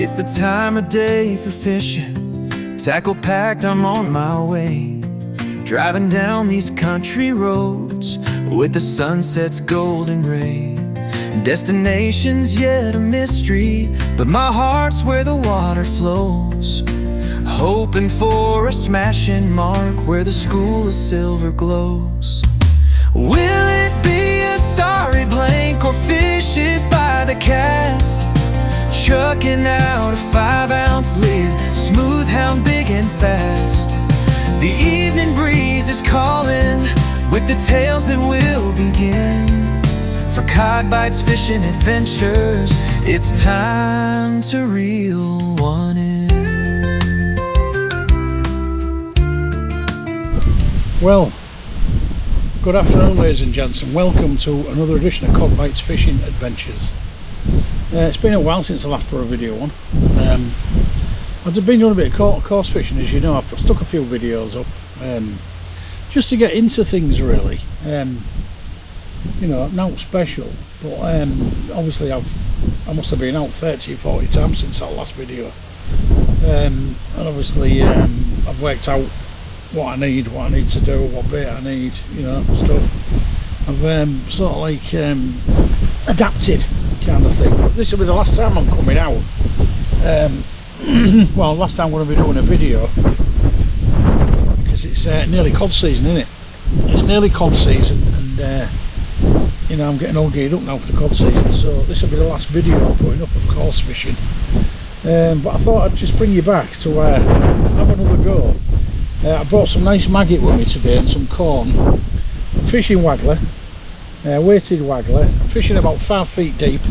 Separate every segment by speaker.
Speaker 1: It's the time of day for fishing. Tackle packed, I'm on my way. Driving down these country roads with the sunset's golden ray. Destination's yet a mystery, but my heart's where the water flows. Hoping for a smashing mark where the school of silver glows. Will it be a sorry blank or fishes by the cast? Chucking out a 5-ounce lid, smooth hound big and fast. The evening breeze is calling with the tales that will begin. For cod bites, fishing adventures, it's time to reel one in.
Speaker 2: Well, good afternoon ladies and gents, and welcome to another edition of Cod Bites Fishing Adventures. It's been a while since I last put a video on. I've been doing a bit of course fishing, as you know. I've stuck a few videos up just to get into things really. You know, not special, but obviously I must have been out 30-40 times since that last video, and obviously I've worked out what I need to do, what bait I need, you know, stuff. I've sort of like adapted kind of thing. But this will be the last time I'm coming out. Well, last time I'm going to be doing a video, because it's nearly cod season, isn't it? It's nearly cod season, and you know, I'm getting all geared up now for the cod season, so this will be the last video I'm putting up of course fishing. But I thought I'd just bring you back to have another go. I brought some nice maggot with me today and some corn. I'm fishing Waggler, weighted Waggler. I'm fishing about 5 feet deep,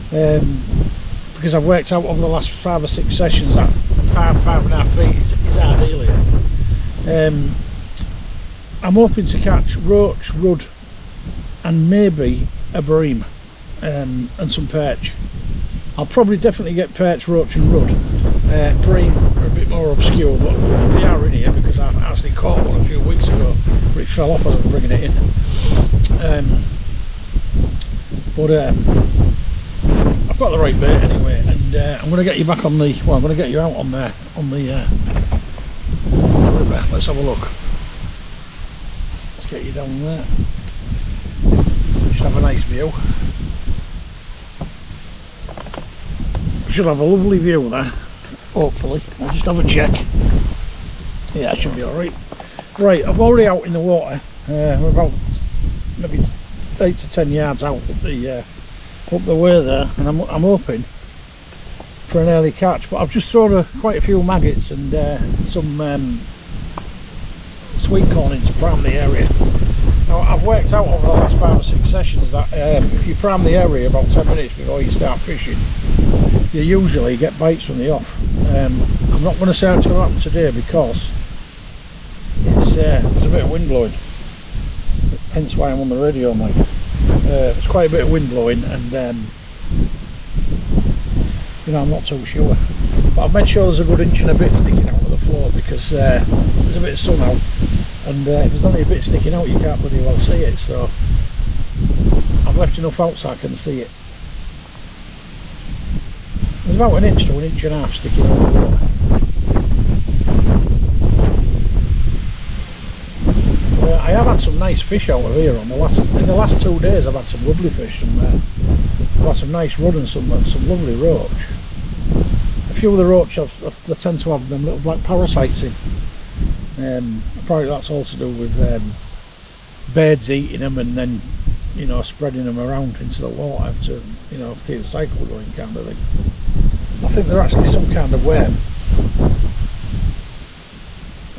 Speaker 2: because I've worked out over the last 5 or 6 sessions that 5.5 feet is ideal here. I'm hoping to catch roach, rudd and maybe a bream, and some perch. I'll probably definitely get perch, roach and rudd. Bream are a bit more obscure, but they are in here because I actually caught one a few weeks ago, but it fell off as I was bringing it in. I've got the right bait anyway, and I'm going to get you back on the, well, I'm going to get you out on the river. Let's have a look. Let's get you down there. Should have a nice view. Should have a lovely view there, hopefully. I'll just have a check. Yeah, it should be alright. Right, I'm already out in the water. We're about maybe 8 to 10 yards out up the way there, and I'm hoping for an early catch. But I've just thrown quite a few maggots and some sweet corn into prime the area. Now, I've worked out over the last 5 or 6 sessions that if you prime the area about 10 minutes before you start fishing, you usually get bites from the off. I'm not going to say it's going to happen today because there's a bit of wind blowing, hence why I'm on the radio mic. There's quite a bit of wind blowing, and you know, I'm not too sure, but I've made sure there's a good inch and a bit sticking out of the float, because there's a bit of sun out, and if there's only a bit sticking out you can't bloody well see it, so I've left enough out so I can see it. There's about an inch to an inch and a half sticking out of the water. I have had some nice fish out of here in the last 2 days. I've had some lovely fish, and I've had some nice rudd and some lovely roach. A few of the roach they tend to have them little black parasites in. Apparently that's all to do with birds eating them and then, you know, spreading them around into the water to, you know, keep the cycle going kind of thing. I think they're actually some kind of worm,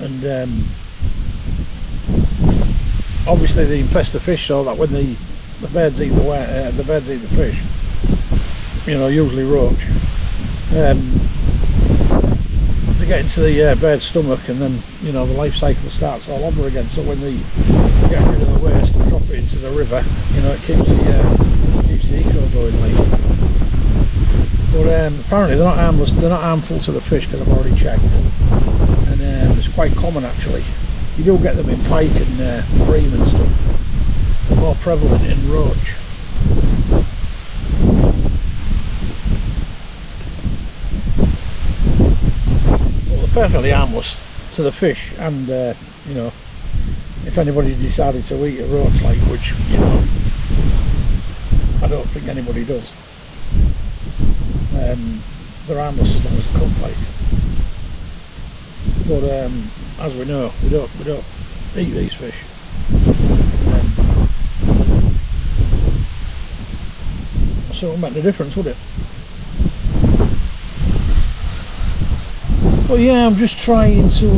Speaker 2: and obviously they infest the fish, so that when the birds eat the birds eat the fish, you know, usually roach, they get into the bird's stomach, and then, you know, the life cycle starts all over again. So when they get rid of the waste and drop it into the river, you know, it keeps the eco going like. But apparently they're not harmless, they're not harmful to the fish, because I've already checked, and it's quite common actually. You do get them in pike and bream and stuff. They're more prevalent in roach. perfectly harmless to the fish, and you know, if anybody decided to eat a roach, like, which, you know, I don't think anybody does, they're harmless as long as they're cooked, like. But as we know, we don't eat these fish. So it wouldn't make no difference, would it? But yeah, I'm just trying to see,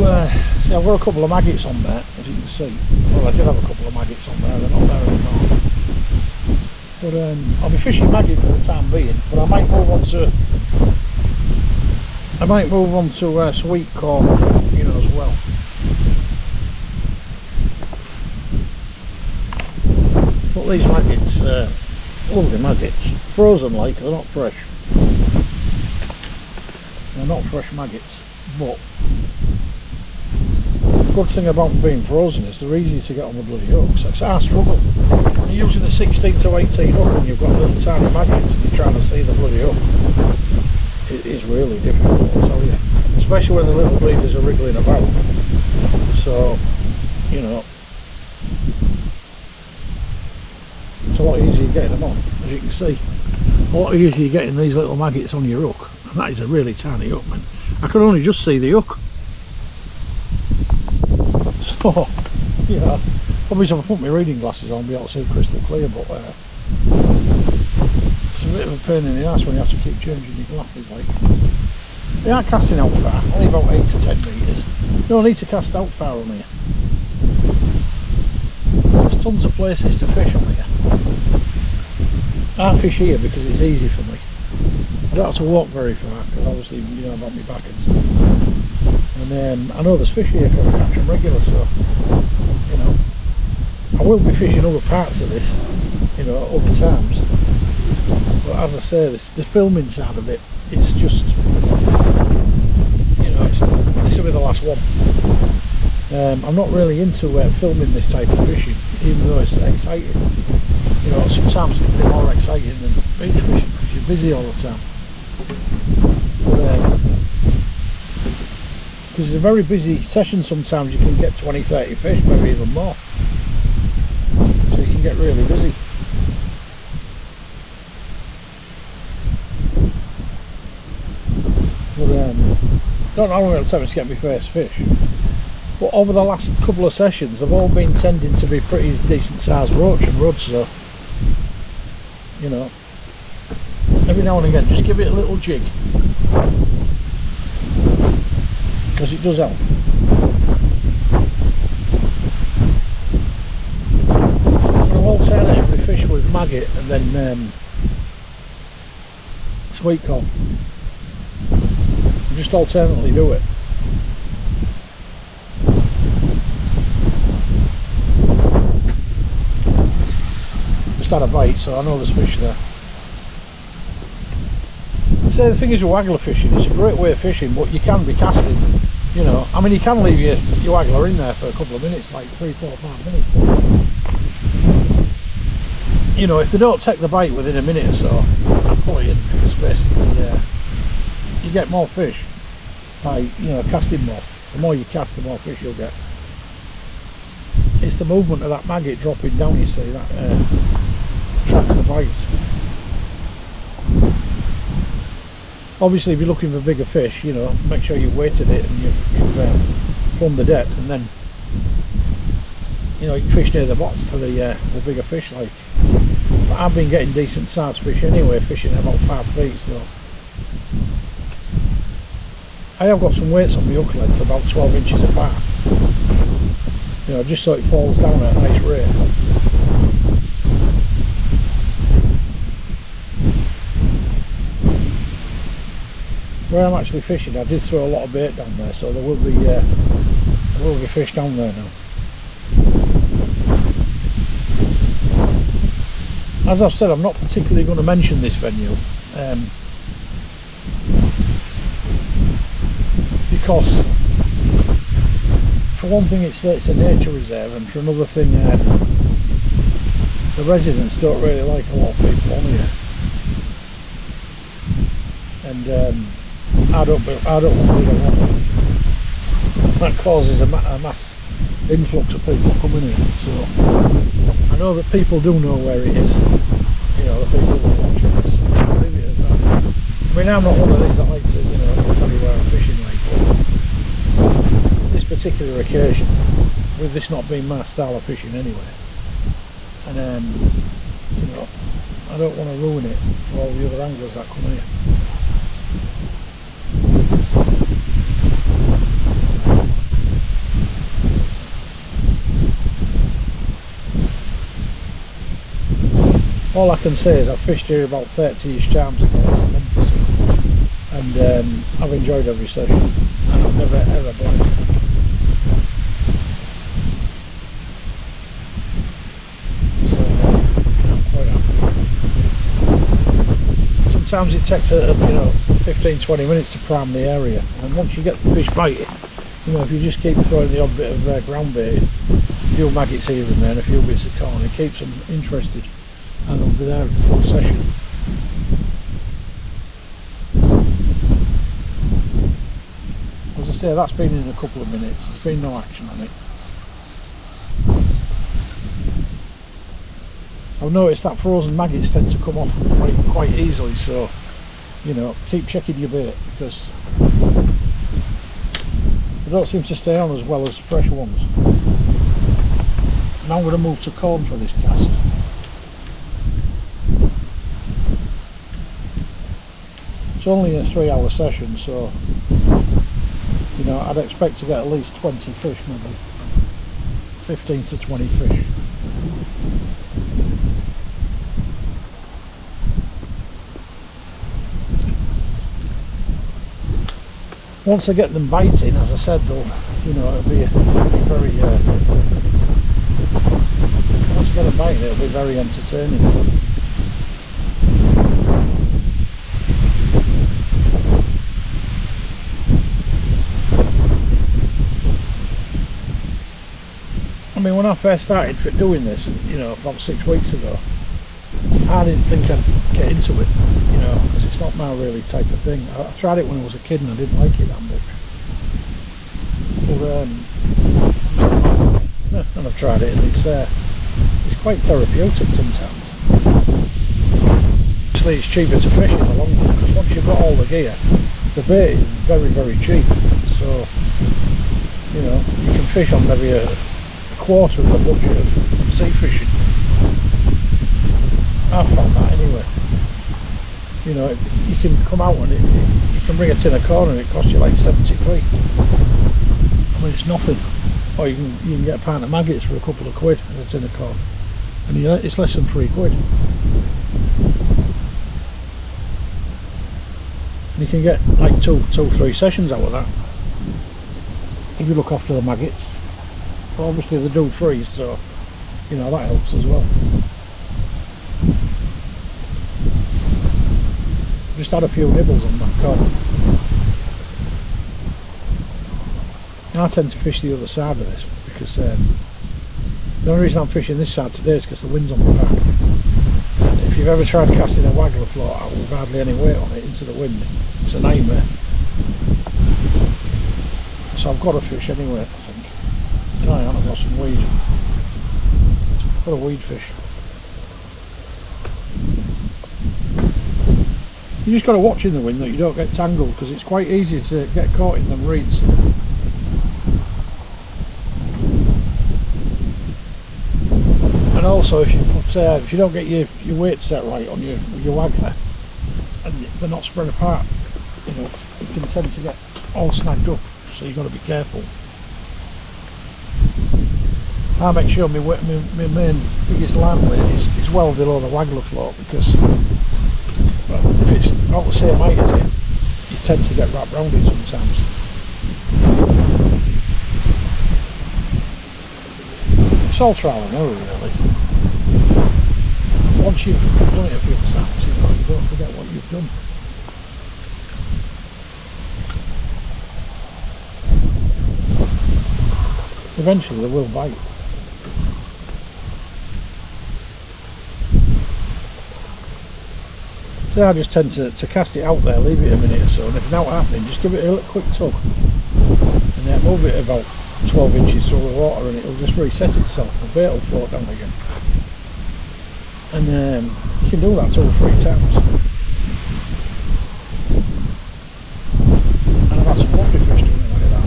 Speaker 2: I've got a couple of maggots on there, as you can see. Well, I did have a couple of maggots on there, they're not there anymore. But I'll be fishing maggot for the time being, but I might move on to sweet corn, you know, as well. But these maggots, lovely maggots, frozen like, they're not fresh. They're not fresh maggots, but the good thing about them being frozen is they're easy to get on the bloody hooks. It's our struggle. You're using a 16 to 18 hook and you've got little tiny maggots and you're trying to see the bloody hook. It is really difficult, I'll tell you. Especially when the little bleeders are wriggling about. So, you know, it's a lot easier getting them on, as you can see. A lot easier getting these little maggots on your hook. And that is a really tiny hook, man. I can only just see the hook. So, you know, probably if I put my reading glasses on, I'll be able to see crystal clear, but it's a bit of a pain in the ass when you have to keep changing your glasses, like. They aren't casting out far, only about 8 to 10 metres. You don't need to cast out far on here. There's tons of places to fish on here. I fish here because it's easy for me. I don't have to walk very far, because obviously, you know about my back and stuff. And I know there's fish here for catch them regular, so, you know, I will be fishing other parts of this, you know, other times. But as I say, the filming side of it, it's just, you know, this will be the last one. I'm not really into filming this type of fishing, even though it's exciting. You know, sometimes it can be more exciting than beach fishing because you're busy all the time. Because it's a very busy session, sometimes you can get 20-30 fish, maybe even more. So you can get really busy. But don't know how long it'll take me to get my first fish. But over the last couple of sessions, they've all been tending to be pretty decent sized roach and rudd, so, you know, every now and again just give it a little jig, because it does help. I'm going to alternatively fish with maggot and then sweet corn. Just alternately do it. Just had a bite, so I know there's fish there. So the thing is with waggler fishing, it's a great way of fishing, but you can be casting, you know. I mean, you can leave your waggler in there for a couple of minutes, like 3, 4, 5 minutes. You know, if they don't take the bite within a minute or so, I pull it in, because basically you get more fish by, you know, casting more. The more you cast, the more fish you'll get. It's the movement of that maggot dropping down, you see, that tracks the bites. Obviously, if you're looking for bigger fish, you know, make sure you've weighted it and you've plumbed the depth, and then, you know, you can fish near the bottom for the bigger fish, like. But I've been getting decent sized fish anyway, fishing at about 5 feet, so. I have got some weights on my hook length about 12 inches apart, you know, just so it falls down at a nice rate. Where I'm actually fishing, I did throw a lot of bait down there, so there will be fish down there now. As I've said, I'm not particularly going to mention this venue. Because for one thing it's a nature reserve, and for another thing the residents don't really like a lot of people on here, and I don't believe a lot. that causes a mass influx of people coming in. So I know that people do know where it is, you know, the people that watch it. So leave it at that. I mean, I'm not one of these that likes to, you know, tell you where I'm fishing, like, but this particular occasion, with this not being my style of fishing anyway, and you know, I don't want to ruin it for all the other anglers that come here. All I can say is I've fished here about 30ish times in the last month or so, and I've enjoyed every session, and I've never ever blanked. So I'm quite happy. Sometimes it takes you know, 15-20 minutes to prime the area, and once you get the fish biting, you know, if you just keep throwing the odd bit of ground bait, a few maggots here and there, and a few bits of corn, it keeps them interested. And I'll be there at the full session. As I say, that's been in a couple of minutes. There's been no action on it. I've noticed that frozen maggots tend to come off quite easily, so you know, keep checking your bait, because they don't seem to stay on as well as fresh ones. Now I'm going to move to corn for this cast. It's only a 3-hour session, so you know, I'd expect to get at least 20 fish, maybe 15 to 20 fish. Once I get them biting, as I said, they'll, you know, it'll be very once I get them biting, it'll be very entertaining. I mean, when I first started doing this, you know, about 6 weeks ago, I didn't think I'd get into it, you know, because it's not my really type of thing. I tried it when I was a kid and I didn't like it that much. But and I've tried it, and it's quite therapeutic sometimes. Obviously, it's cheaper to fish in the long run, because once you've got all the gear, the bait is very, very cheap. So, you know, you can fish on maybe a quarter of the budget of sea fishing. I found that anyway. You know, you can come out and you can bring a tin of corn and it costs you like 70 quid. I mean, it's nothing. Or you can get a pint of maggots for a couple of quid and a tin of corn, and you know, it's less than 3 quid. And you can get like two, 3 sessions out of that if you look after the maggots. But obviously they do freeze, so you know, that helps as well. Just had a few nibbles on that corn. I tend to fish the other side of this, because the only reason I'm fishing this side today is because the wind's on my back. And if you've ever tried casting a Waggler float out with hardly any weight on it into the wind, it's a nightmare. So I've got to fish anyway, I think. And I haven't got some weed. Got a weed fish. You just got to watch in the wind that you don't get tangled, because it's quite easy to get caught in them reeds. And also, if you don't get your weight set right on your Waggler, and they're not spread apart, you know, you can tend to get all snagged up. So you've got to be careful. I make sure my main biggest line weight is well below the Waggler float, because well, if it's not the same height as it, you tend to get wrapped round it sometimes. It's all trial and error, really. Once you've done it a few times, you know, you don't forget what you've done. Eventually they will bite. So I just tend to cast it out there, leave it a minute or so, and if it's not happening, just give it a little quick tug, and move it about 12 inches through the water and it'll just reset itself. The bait will float down again. And you can do that 2 or 3 times. And I've had some lovely fish doing it like that.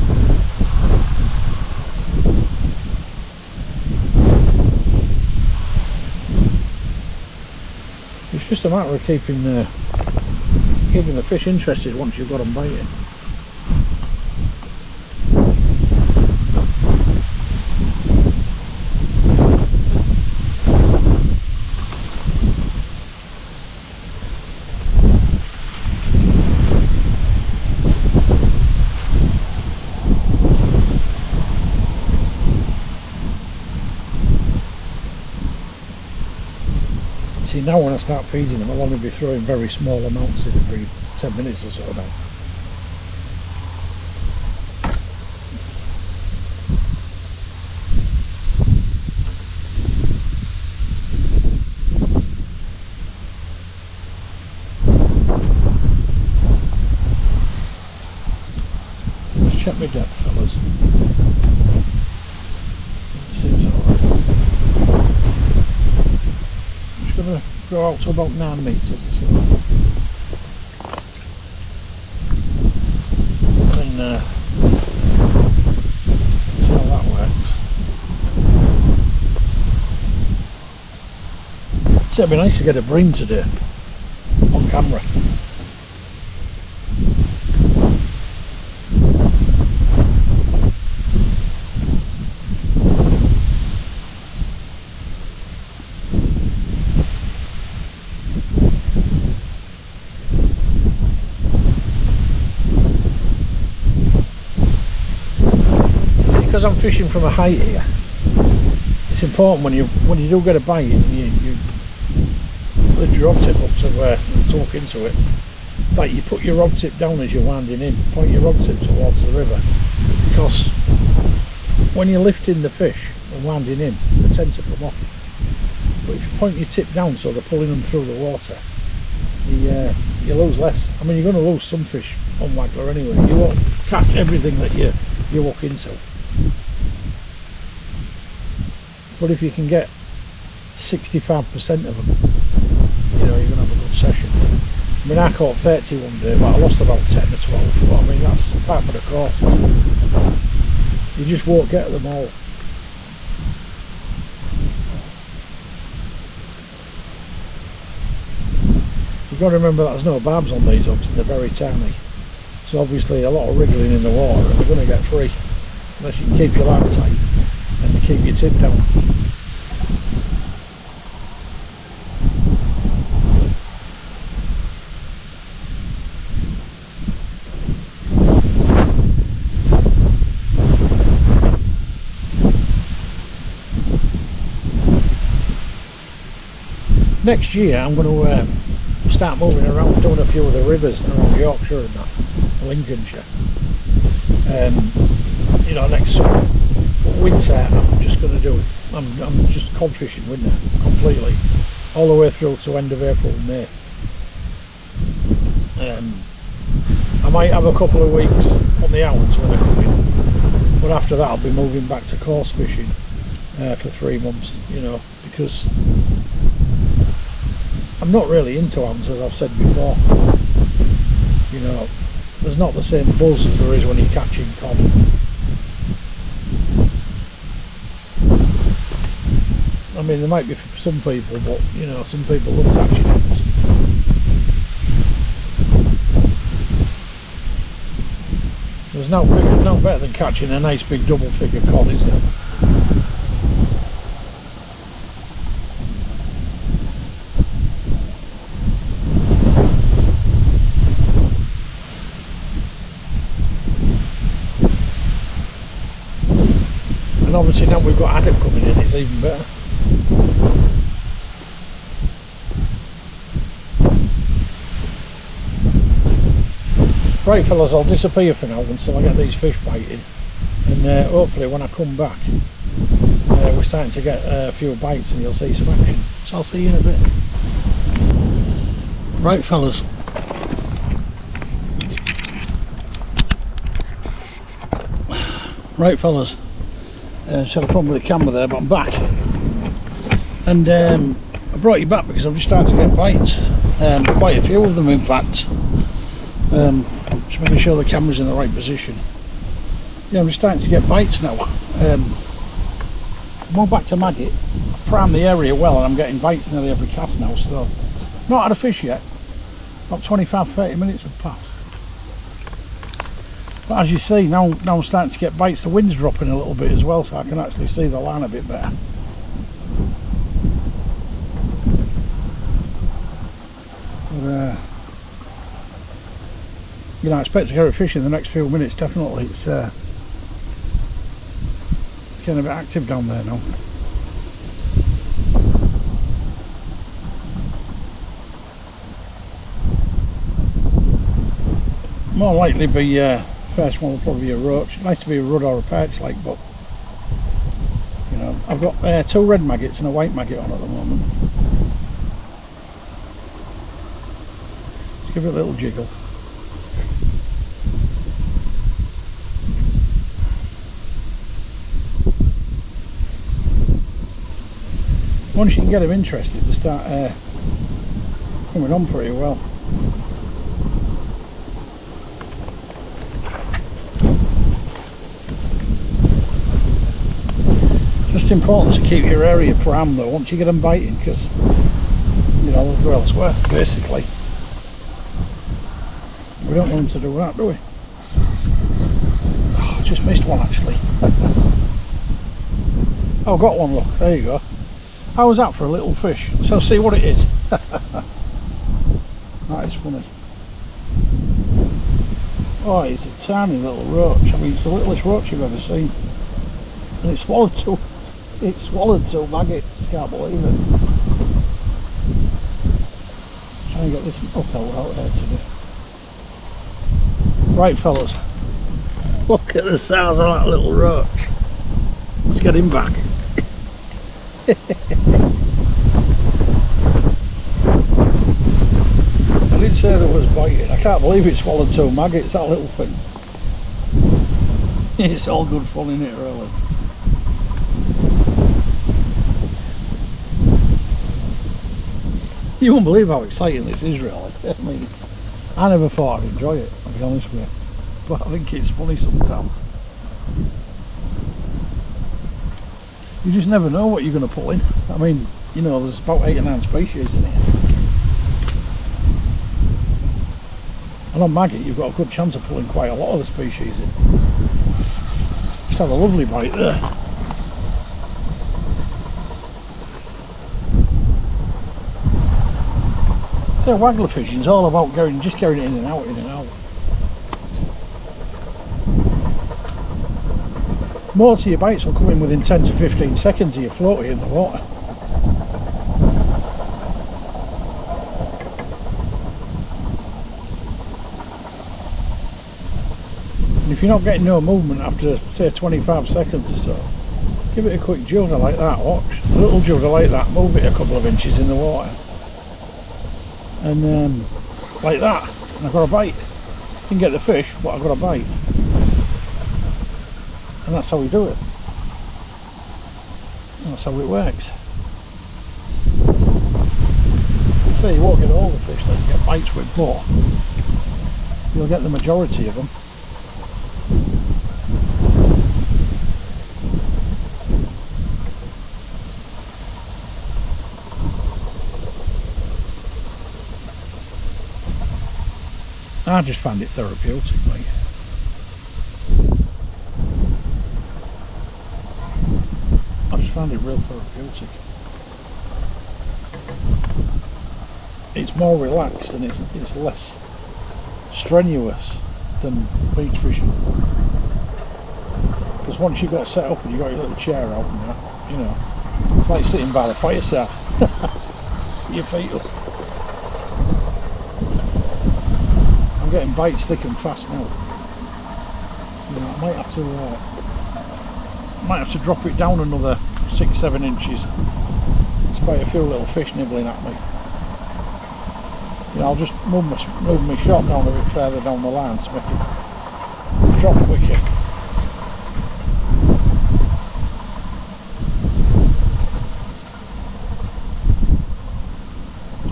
Speaker 2: It's just a matter of keeping the fish interested once you've got them biting. See, now when I start feeding them, I'll only be throwing very small amounts in every 10 minutes or so now. Let's check my depth, fellas. Seems alright. Going to go out to about 9 metres or so. And see how that works. So it'd be nice to get a bream today on camera. Because I'm fishing from a height here, it's important when you do get a bite and you lift your rod tip up to talk into it, like you put your rod tip down as you're winding in, point your rod tip towards the river, because when you're lifting the fish and winding in, they tend to come off. But if you point your tip down so they're pulling them through the water, you lose less. I mean, you're going to lose some fish on Waggler anyway. You won't catch everything that you hook into. But if you can get 65% of them, you know, you're going to have a good session. I mean, I caught 30 one day, but I lost about 10 or 12. But I mean, that's part of the course. You just won't get them all. You've got to remember that there's no barbs on these hooks, they're very tiny. So obviously a lot of wriggling in the water and they're going to get free. Unless you can keep your line tight and keep your tip down. Next year I'm going to start moving around, doing a few of the rivers around Yorkshire and that, Lincolnshire. You know, next summer. But winter I'm just going to do it. I'm just cod fishing winter completely, all the way through to end of April and May. I might have a couple of weeks on the hounds when I come in, but after that I'll be moving back to coarse fishing for 3 months, you know, because I'm not really into hounds, as I've said before. You know, there's not the same buzz as there is when you're catching cod. I mean, there might be for some people, but you know, some people love catching hounds. There's no better than catching a nice big double figure cod, is there? And obviously now we've got Haddock coming in, it's even better. Right fellas, I'll disappear for now until I get these fish biting, and hopefully when I come back we're starting to get a few bites and you'll see some action. So I'll see you in a bit. Right fellas, Right fellas, just had a problem with the camera there, but I'm back. And I brought you back because I've just started to get bites, quite a few of them in fact. Just making sure the camera's in the right position. Yeah, I'm just starting to get bites now. I'm going back to maggot. I primed the area well and I'm getting bites nearly every cast now, so not had a fish yet. About 25-30 minutes have passed. But as you see, now I'm starting to get bites. The wind's dropping a little bit as well, so I can actually see the line a bit better. But, you know, I expect to go fishing in the next few minutes, definitely. It's getting a bit active down there now. More likely be first one will probably be a roach. It's nice to be a rudd or a perch like, but you know, I've got 2 red maggots and a white maggot on at the moment. Just give it a little jiggle. Once you can get them interested, they start coming on pretty well. Just important to keep your area primed though once you get them biting, because you know they'll go elsewhere basically. We don't want them to do that, do we? Oh, I just missed one actually. Oh, got one, look, there you go. How was that for a little fish? So see what it is. That is funny. Oh, it's a tiny little roach. I mean, it's the littlest roach you've ever seen. And it swallowed 2 maggots. Can't believe it. Trying to get this uphill out there today. Right fellas, look at the size of that little roach. Let's get him back. I did say there was biting. I can't believe it swallowed 2 maggots, that little thing. It's all good fun, isn't it, really? You won't believe how exciting this is, really. I mean, I never thought I'd enjoy it, I'll be honest with you. But I think it's funny sometimes. You just never know what you're going to pull in. I mean, you know, there's about 8 or 9 species in here. And on maggot, you've got a good chance of pulling quite a lot of the species in. Just had a lovely bite there. So waggler fishing is all about just going in and out, in and out. Most of your bites will come in within 10 to 15 seconds of your floaty in the water. And if you're not getting no movement after say 25 seconds or so, give it a quick judder like that, watch. A little judder like that, move it a couple of inches in the water. And like that, and I've got a bite. You can get the fish, but I've got a bite. And that's how we do it. And that's how it works. So you won't get all the fish that you get bites with, but you'll get the majority of them. I just found it therapeutic, mate. I just found it real therapeutic. It's more relaxed and it's less strenuous than beach fishing. Because once you've got set up and you've got your little chair out and that, you know, it's like sitting by the fireside. Your feet up. I'm getting bites thick and fast now. You know, I might have to drop it down another 6-7 inches. There's quite a few little fish nibbling at me. You know, I'll just move my shot down a bit further down the line to make it drop quicker.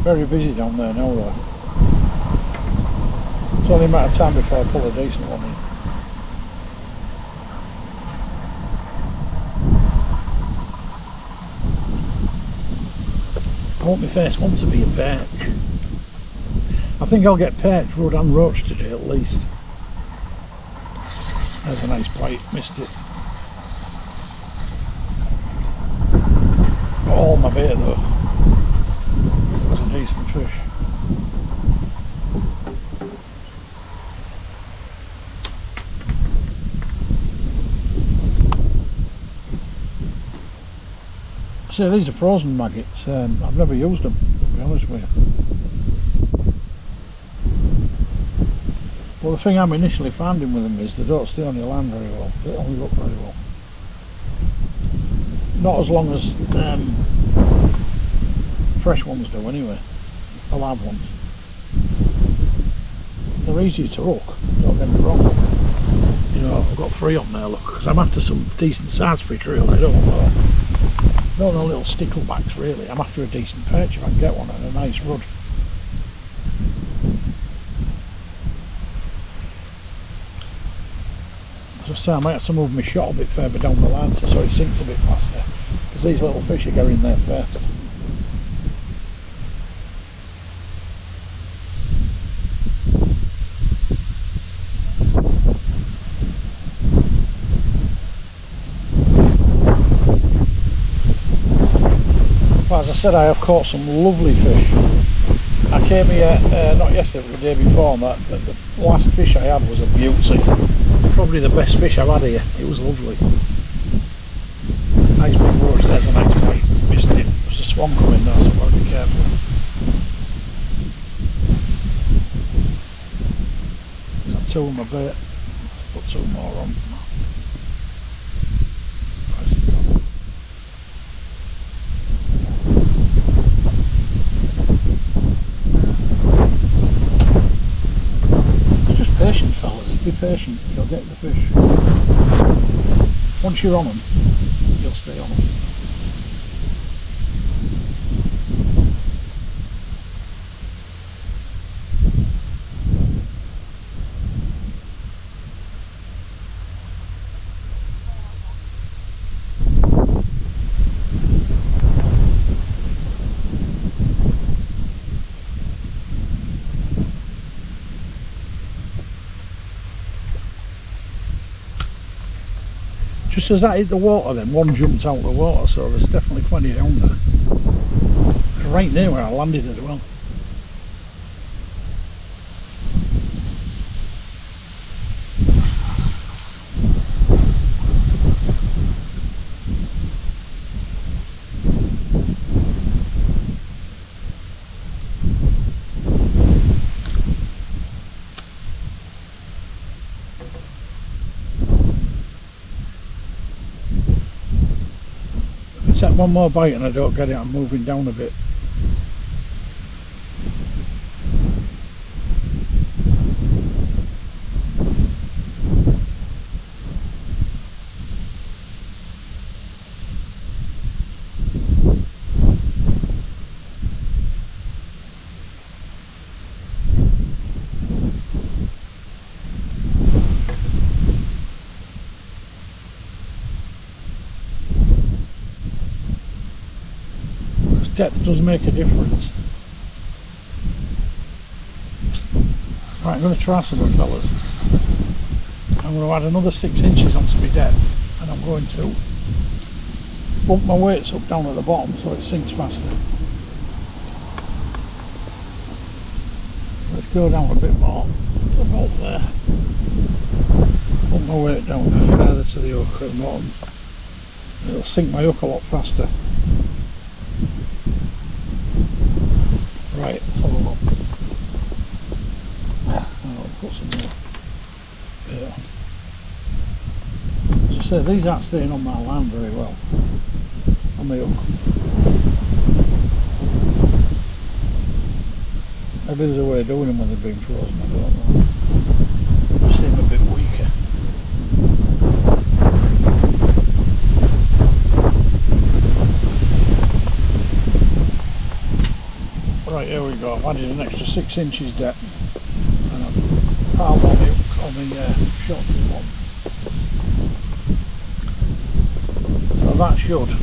Speaker 2: Very busy down there now though. It's only a matter of time before I pull a decent one in. I want my first one to be a perch. I think I'll get perch, rudd and roach today at least. There's a nice bite, missed it. Got all my bait though. That's a decent fish. So these are frozen maggots. I've never used them, to be honest with you. Well, the thing I'm initially finding with them is they don't stay on your land very well. They only look very well. Not as long as fresh ones do anyway, the live ones. They're easier to hook, don't get me wrong. You know, I've got 3 on there, look, because I'm after some decent size fish really. I don't know little sticklebacks really. I'm after a decent perch if I can get one and a nice rudd. As I say, I might have to move my shot a bit further down the line so it sinks a bit faster, because these little fish are going there first. As I said, I have caught some lovely fish. I came here, not yesterday but the day before, and the last fish I had was a beauty. Probably the best fish I've had here. It was lovely. Nice big roach, there's a nice bite. Missed it. There's a swan coming now, so I've got to be careful. Got 2 of my bait. Let's put 2 more on. Patient fellas, be patient, you'll get the fish. Once you're on them, you'll stay on them. Just as that hit the water then, one jumped out of the water, so there's definitely plenty down there. It's right near where I landed as well. Take one more bite and I don't get it, I'm moving down a bit. Depth does make a difference. Right, I'm going to try something, fellas. I'm going to add another 6 inches onto my depth, and I'm going to bump my weights up down at the bottom so it sinks faster. Let's go down a bit more, about there. Bump my weight down further to the hook at the bottom. It'll sink my hook a lot faster. Right, let's have a look. I'll put some more bait on. As I say, these aren't staying on my line very well. On my hook. Maybe there's a way of doing them when they're being frozen, I don't know. They seem a bit weaker. Right, here we go. I've added an extra 6 inches depth and I've piled on the shot to the bottom. So that should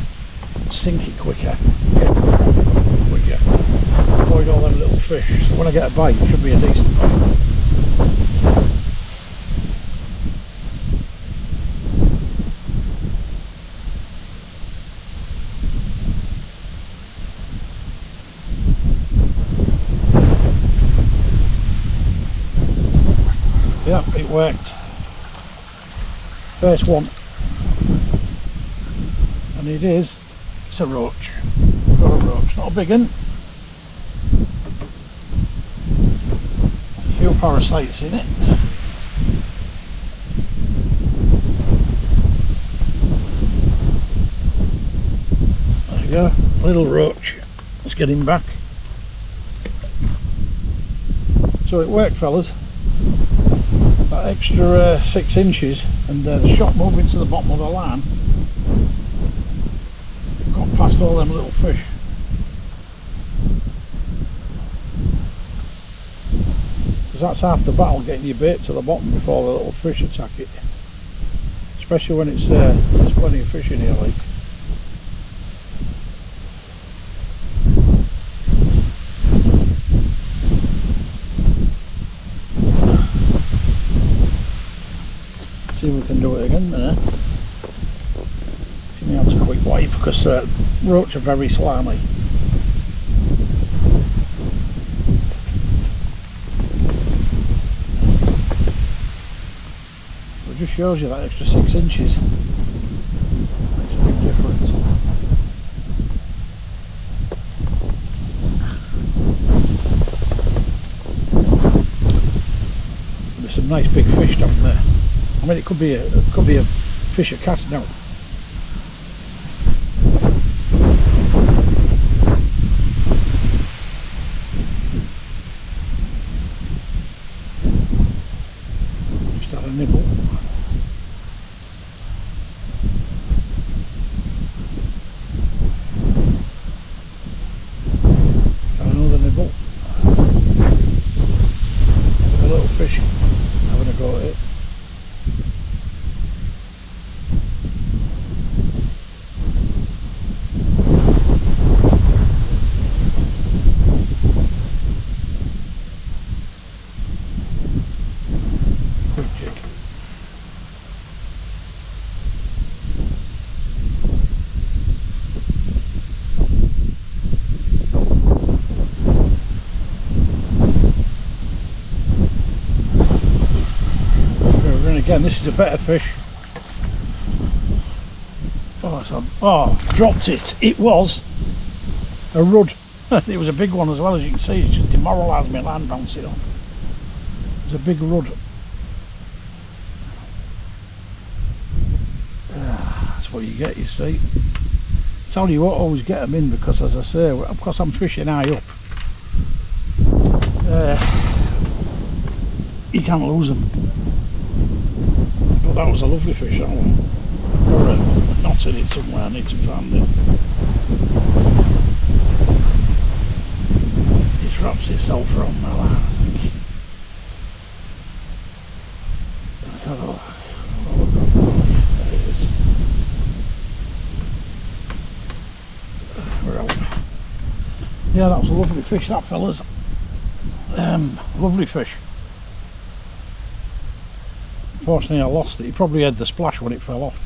Speaker 2: sink it quicker, get to the bottom quicker, avoid all them little fish. So when I get a bite, it should be a decent bite. Yep, it worked. First one. And it's a roach. Got a roach, not a big one. A few parasites in it. There we go, little roach. Let's get him back. So it worked, fellas. That extra 6 inches and the shot moving to the bottom of the line got past all them little fish. Because that's half the battle, getting your bait to the bottom before the little fish attack it. Especially when it's there's plenty of fish in here, like. See if we can do it again there. See me have to quick wipe because roach are very slimy. It just shows you that extra 6 inches makes a big difference. There's some nice big fish down there. I mean, it could be a fish at cast now. Just had a nibble. Got another nibble. A little fish having a go at it. Again, this is a better fish. Oh, dropped it. It was a rudd. It was a big one as well, as you can see. It just demoralised me land bouncing off. It was a big rudd. That's what you get, you see. Tell you what, always get them in because, as I say, because I'm fishing high up, you can't lose them. But that was a lovely fish, that one. Or a knot in it somewhere, I need to find it. It wraps itself around my line, I think. Let's have a look. There it is. We're out. Yeah, that was a lovely fish, that, fellas. Lovely fish. Unfortunately I lost it. He probably had the splash when it fell off.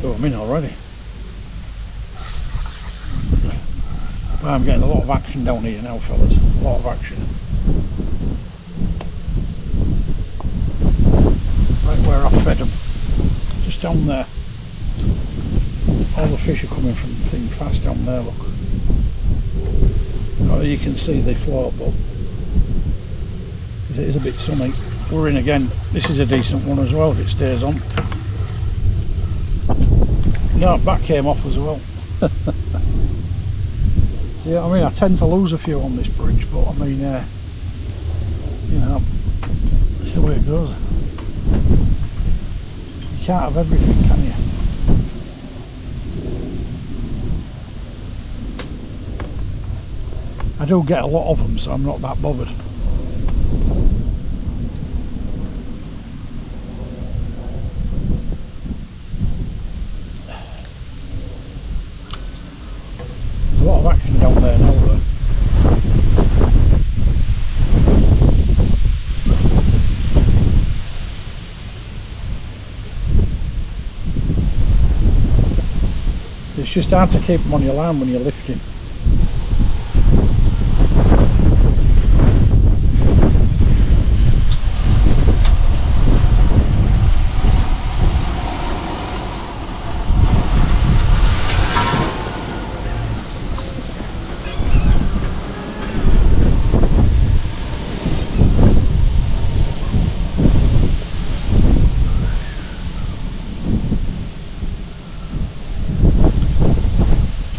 Speaker 2: Oh, I'm in already. Well, I'm getting a lot of action down here now, fellas. A lot of action. Right where I fed them, just down there. All the fish are coming from the thing fast down there, look. Oh, you can see they float, but because it is a bit sunny. We're in again. This is a decent one as well if it stays on. No, back came off as well. See, I mean, I tend to lose a few on this bridge, but I mean, you know, that's the way it goes. You can't have everything, can you? I do get a lot of them, so I'm not that bothered. There's a lot of action down there now though. It's just hard to keep them on your line when you're lifting.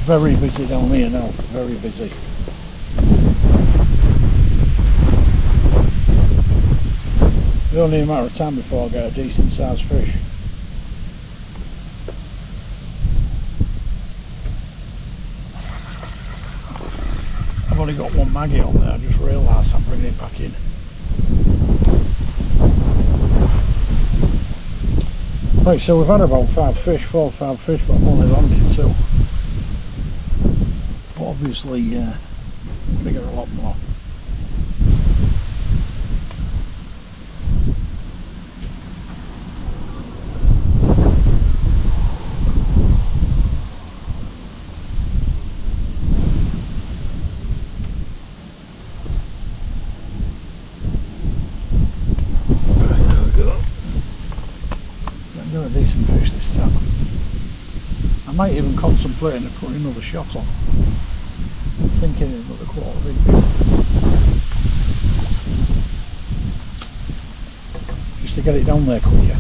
Speaker 2: Very busy down here now, very busy. It's only a matter of time before I get a decent sized fish. I've only got one maggie on there, I just realised I'm bringing it back in. Right, so we've had about 4 or 5 fish, but I've only landed 2. Obviously, bigger a lot more. Right, there we go. Got another decent fish this time. I might even contemplate on putting another shot on. Thinking another 1/4 inch. Just to get it down there quicker.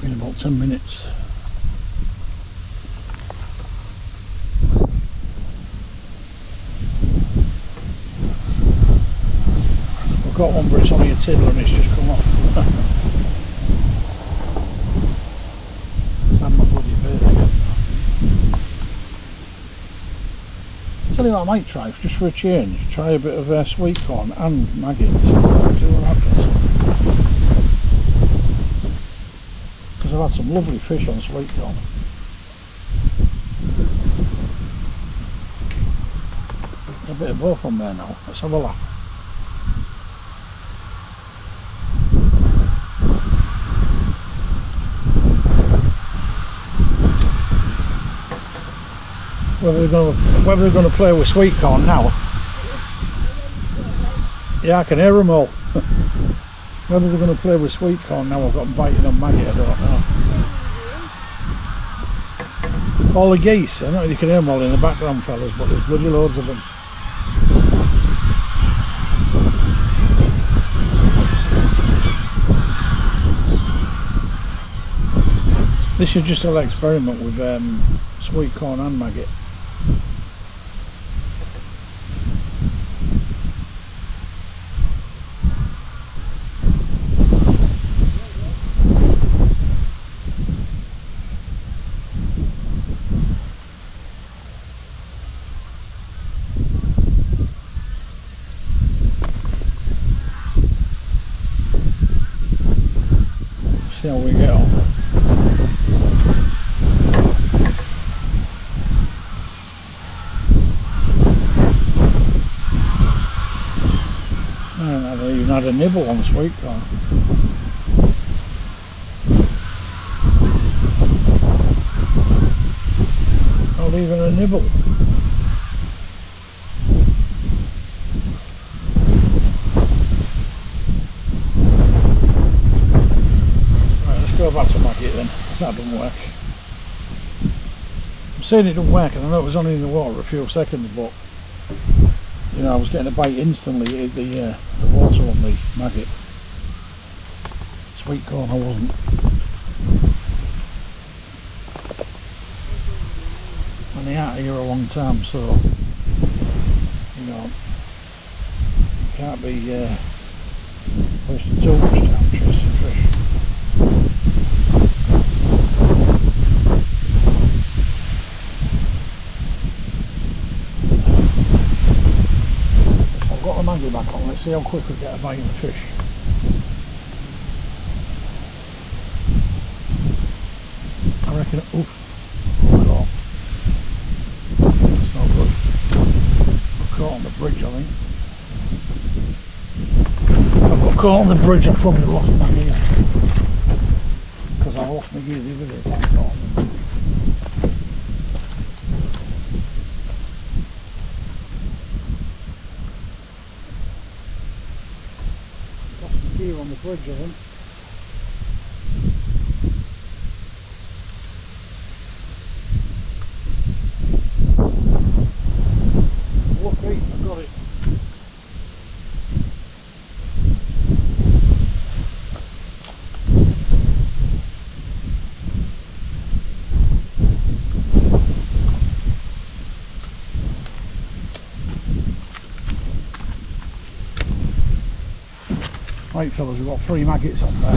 Speaker 2: In about 10 minutes. I've got one, but it's only a tiddler and it's just come off. It's had my bloody bait again. Tell you what I might try, just for a change, try a bit of sweet corn and maggot. See what happens. Because I've had some lovely fish on sweet corn. A bit of both on there now. Let's have a laugh. Whether they're going to play with sweet corn now. Yeah, I can hear them all. Whether they're going to play with sweet corn now, I've got them biting on maggot, I don't know. All the geese, I don't know if you can hear them all in the background, fellas, but there's bloody loads of them. This is just a little experiment with sweet corn and maggot. See how we get on. I haven't even had a nibble on sweet corn. nibble. Right, let's go back to maggot then, that doesn't work. I'm saying it doesn't work, and I know it was only in the water a few seconds, but you know, I was getting a bite instantly. It hit the water on the maggot. Sweet corn, I wasn't. And they aren't here a long time, so you know, you can't be wasting too much time chasing fish. I've got the maggot back on. Let's see how quick we get a bite of the fish. I reckon. Oof. It's not good. We're caught on the bridge, I think. I've got caught on the bridge. I've probably lost my gear because I lost my gear the other day. Lost my gear on the bridge, I think. Lucky, I got it. Right fellas, we've got 3 maggots on there.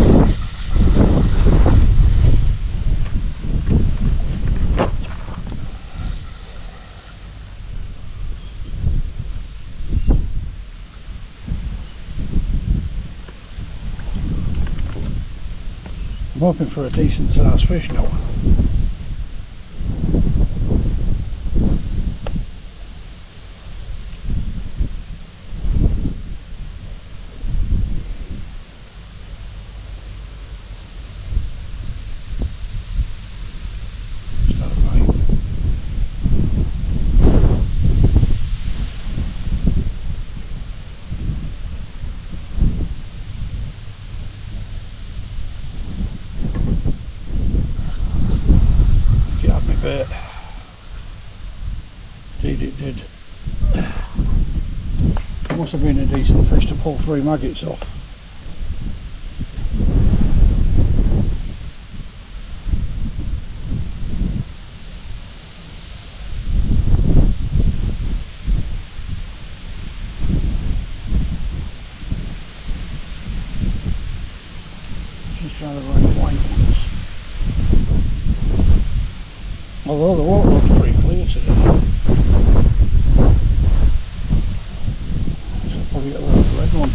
Speaker 2: I'm hoping for a decent sized fish now. Indeed it did. It must have been a decent fish to pull 3 maggots off. Just try the right white ones. Although the water looks pretty clear today. So probably get a little red one.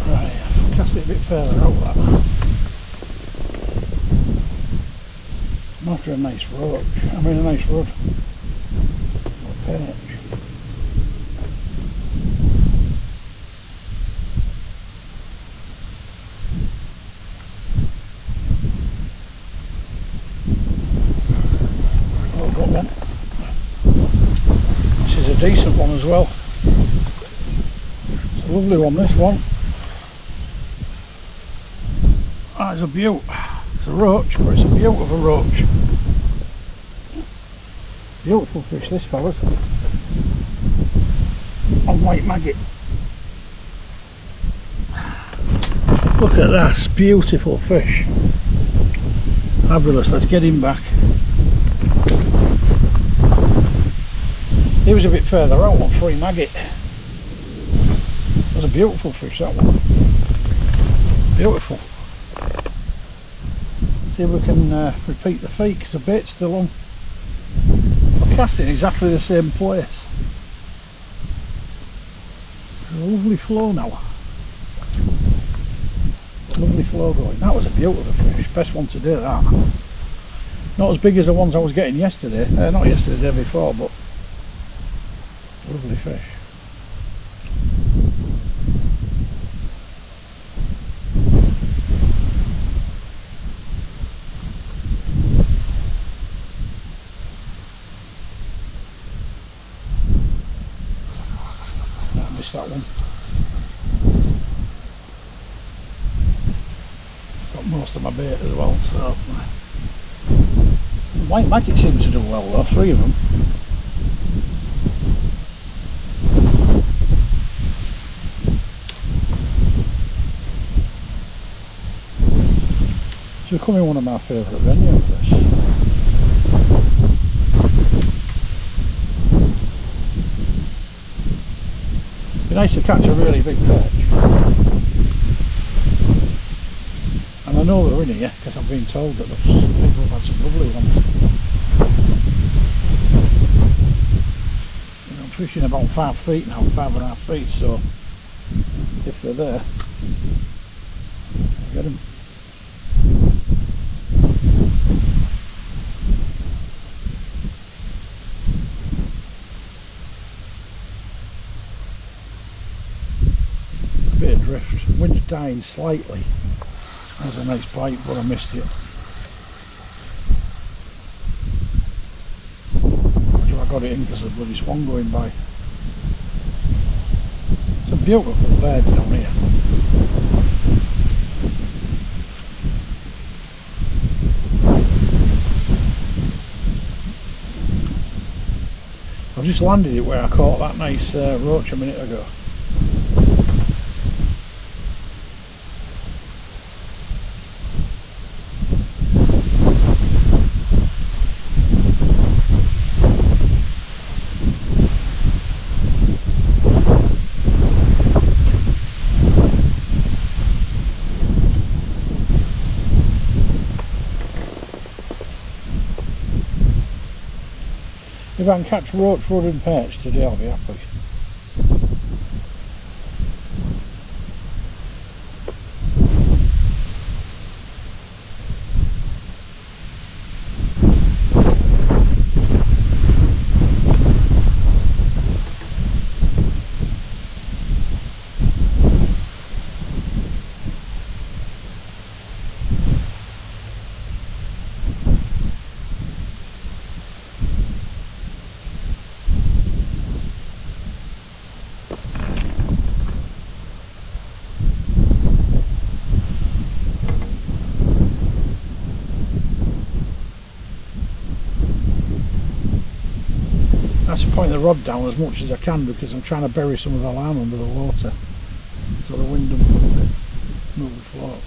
Speaker 2: Right, I've cast it a bit further out that. I'm after a nice roach. I mean a nice rod. Or perch. Decent one as well. It's a lovely one, this one. That is a beaut. It's a roach, but it's a beaut of a roach. Beautiful fish this, fellas. On white maggot. Look at that, it's beautiful fish. Fabulous, let's get him back. He was a bit further out on 3 maggot. That was a beautiful fish, that one. Beautiful. See if we can repeat the feat because the bait's still on. I'll cast it in exactly the same place. There's a lovely flow now. Lovely flow going. That was a beautiful fish. Best one today, that. Not as big as the ones I was getting yesterday. Not yesterday, the day before, but lovely fish. cast that one. Got most of my bait as well, so white maggot seems to do well though, 3 of them. It's becoming one of my favourite venues, this. It'd be nice to catch a really big perch. And I know they're in here because I've been told that people have had some lovely ones. You know, I'm fishing about 5 feet now, 5.5 feet, so if they're there, I'll get them. A bit of drift, wind's dying slightly. That's a nice bite, but I missed it. I got it in because of the bloody swan going by. It's a beautiful birds down here. I've just landed it where I caught that nice roach a minute ago. If I can catch roach, rudd and perch today, I'll be happy. That's to point the rod down as much as I can because I'm trying to bury some of the line under the water so the wind doesn't move the float.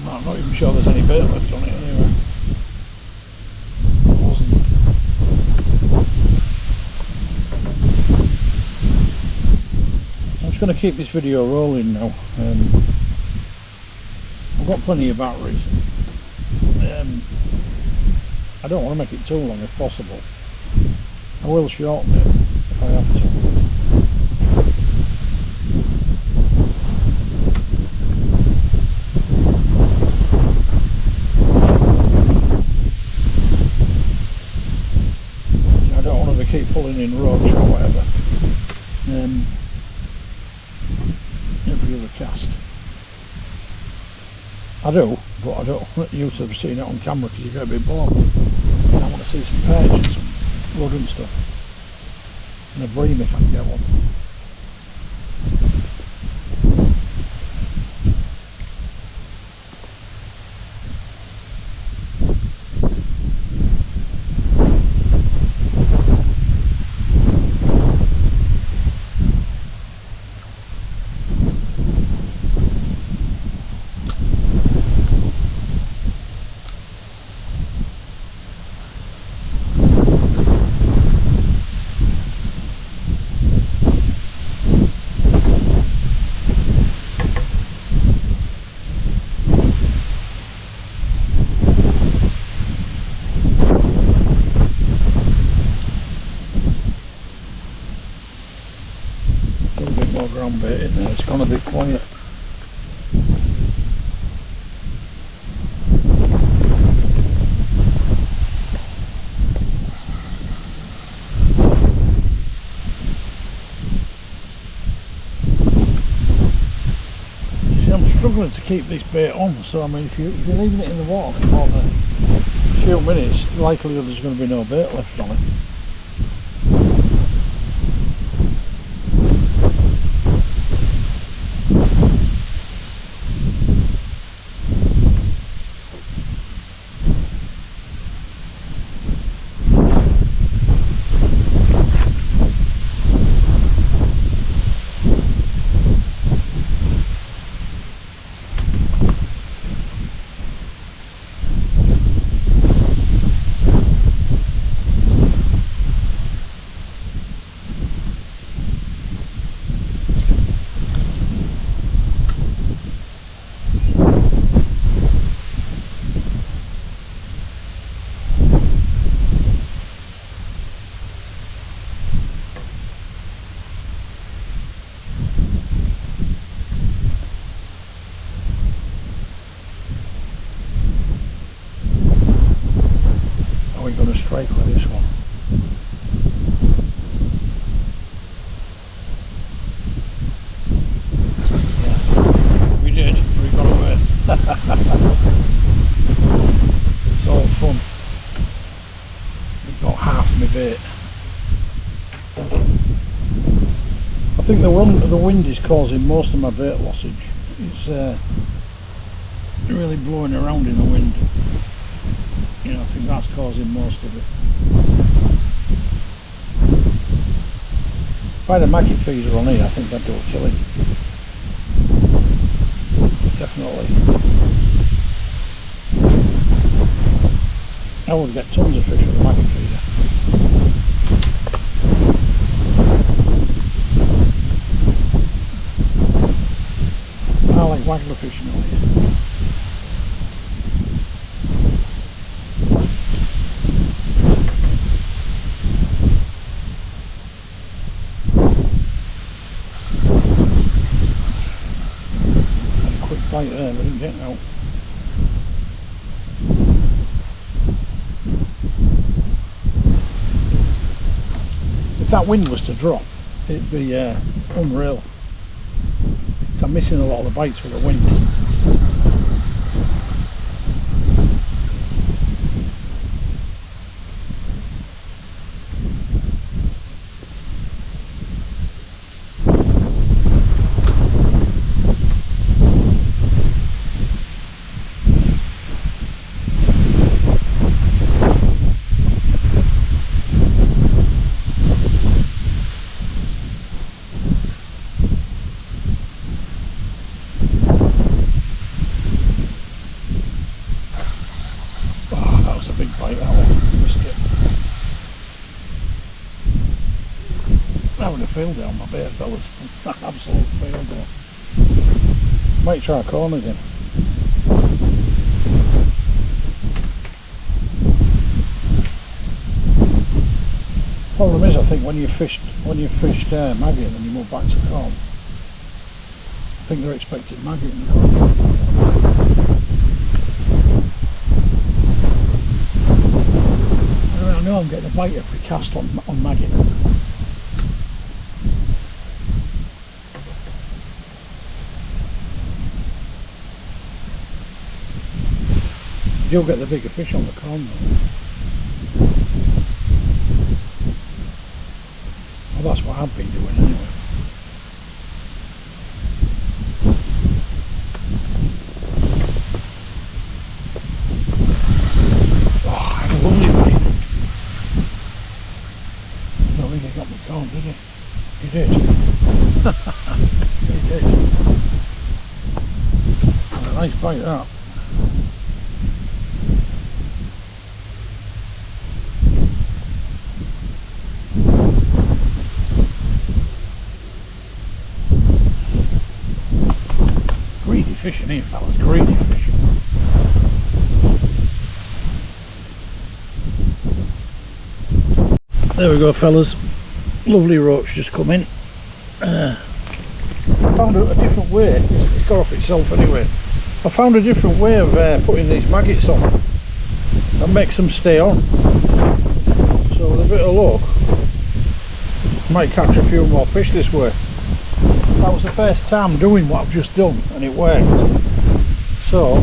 Speaker 2: I'm not even sure there's any bait left on it anyway. There wasn't. I'm just going to keep this video rolling now. I've got plenty of batteries. I don't want to make it too long if possible. I will shorten it if I have to. Keep pulling in roach or whatever every other cast. I do, but I don't want you to have seen it on camera because you get a bit bored. I want to see some perch and some rudd and stuff, and a bream if I can get one. ground bait in there, it's gone a bit quiet. I'm struggling to keep this bait on, so I mean if you're leaving it in the water for more than a few minutes, likely there's going to be no bait left on it. Strike with this one. Yes, we did. We got away. It's all fun. We've got half my bait. I think the wind is causing most of my bait lossage. It's really blowing around in the wind. You know, I think that's causing most of it. If I had a maggot feeder on here, I think I'd do a killing. Definitely. I would get tons of fish with a maggot feeder. I like waggler fishing on here. Right there, but I didn't get out. If that wind was to drop, it'd be unreal. So I'm missing a lot of the bites with the wind. Field down my bait, that was an absolute field there. Might try a corn again. Problem is, I think when you fished maggot and then you move back to corn, I think they're expecting maggot in the corn. I know I'm getting a bite every cast on maggot. You'll get the bigger fish on the corn though. Well, that's what I've been doing anyway. Oh, I had a lovely bite. I don't think he got my corn, did he? He did. He did. And a nice bite that. Fishing here, fellas, greedy fishing. There we go, fellas. Lovely roach just come in. I found a different way. It's got off itself anyway. I found a different way of putting these maggots on that makes them stay on. So with a bit of luck, I might catch a few more fish this way. That was the first time doing what I've just done and it worked. So,